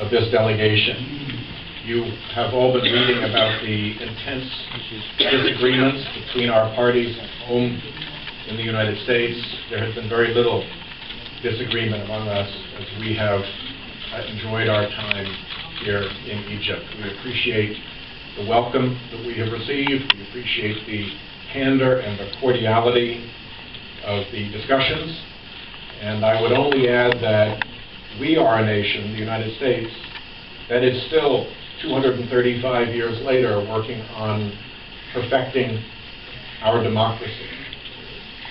of this delegation. You have all been reading about the intense disagreements between our parties at home in the United States. There has been very little disagreement among us as we have enjoyed our time here in Egypt. We appreciate the welcome that we have received. We appreciate the candor and the cordiality of the discussions. And I would only add that we are a nation, the United States, that is still 235 years later working on perfecting our democracy.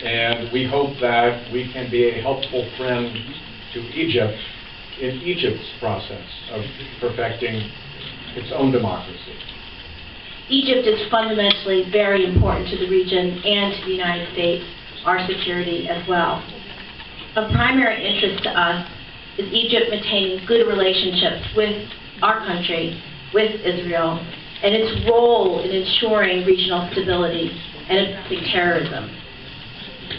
And we hope that we can be a helpful friend to Egypt in Egypt's process of perfecting its own democracy. Egypt is fundamentally very important to the region and to the United States, our security as well. Of primary interest to us is Egypt maintaining good relationships with our country, with Israel, and its role in ensuring regional stability and addressing terrorism.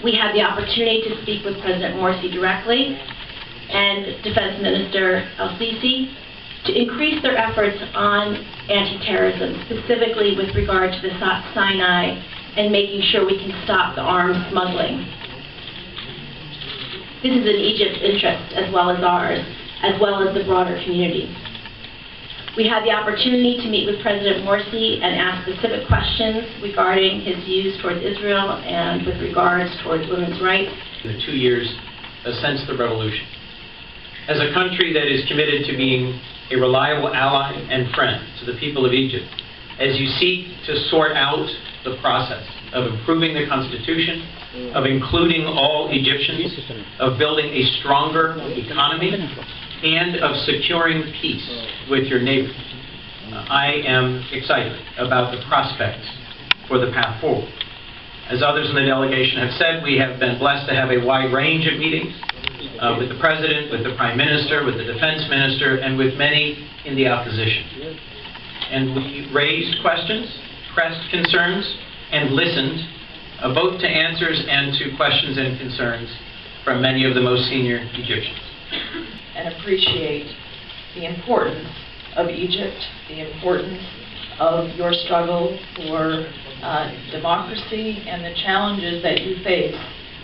We had the opportunity to speak with President Morsi directly and Defense Minister El-Sisi to increase their efforts on anti-terrorism, specifically with regard to the Sinai and making sure we can stop the arms smuggling. This is in Egypt's interest as well as ours, as well as the broader community. We had the opportunity to meet with President Morsi and ask specific questions regarding his views towards Israel and with regards towards women's rights. In the 2 years since the revolution, as a country that is committed to being a reliable ally and friend to the people of Egypt, as you seek to sort out the process of improving the Constitution, of including all Egyptians, of building a stronger economy, and of securing peace with your neighbors, I am excited about the prospects for the path forward. As others in the delegation have said, we have been blessed to have a wide range of meetings with the President, with the Prime Minister, with the Defense Minister, and with many in the opposition. And we raised questions, pressed concerns, and listened both to answers and to questions and concerns from many of the most senior Egyptians. And appreciate the importance of Egypt, the importance of your struggle for democracy and the challenges that you face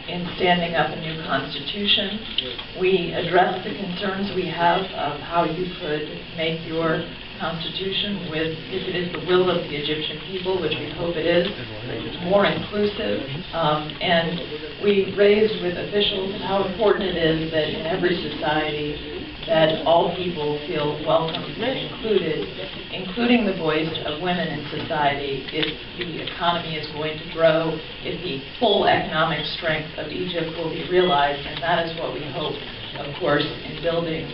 in standing up a new constitution. We address the concerns we have of how you could make your constitution with, if it is the will of the Egyptian people, which we hope it is, more inclusive. And we raised with officials how important it is that in every society that all people feel welcome and included, including the voice of women in society, if the economy is going to grow, if the full economic strength of Egypt will be realized, and that is what we hope, of course, in building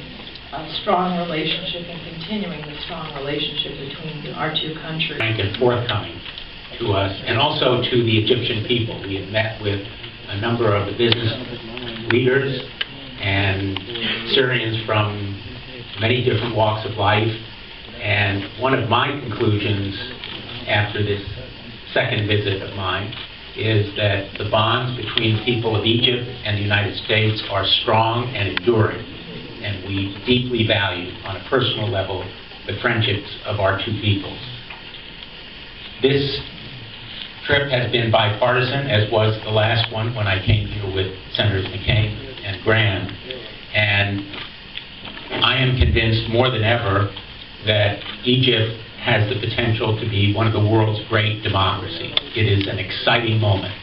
a strong relationship and continuing the strong relationship between our two countries. Frank and forthcoming to us, and also to the Egyptian people. We have met with a number of the business leaders and Syrians from many different walks of life, and one of my conclusions after this second visit of mine is that the bonds between the people of Egypt and the United States are strong and enduring, and we deeply value on a personal level the friendships of our two peoples. This trip has been bipartisan, as was the last one when I came here with Senators McCain and Graham, and I am convinced more than ever that Egypt has the potential to be one of the world's great democracies. It is an exciting moment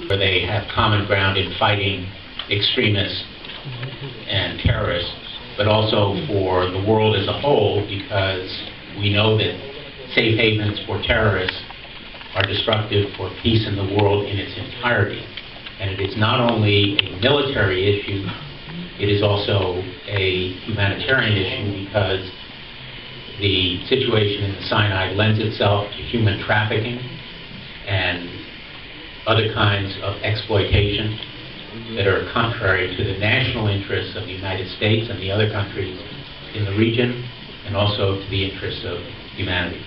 where they have common ground in fighting extremists and terrorists, but also for the world as a whole, because we know that safe havens for terrorists are destructive for peace in the world in its entirety. And it is not only a military issue, it is also a humanitarian issue, because the situation in the Sinai lends itself to human trafficking and other kinds of exploitation that are contrary to the national interests of the United States and the other countries in the region, and also to the interests of humanity.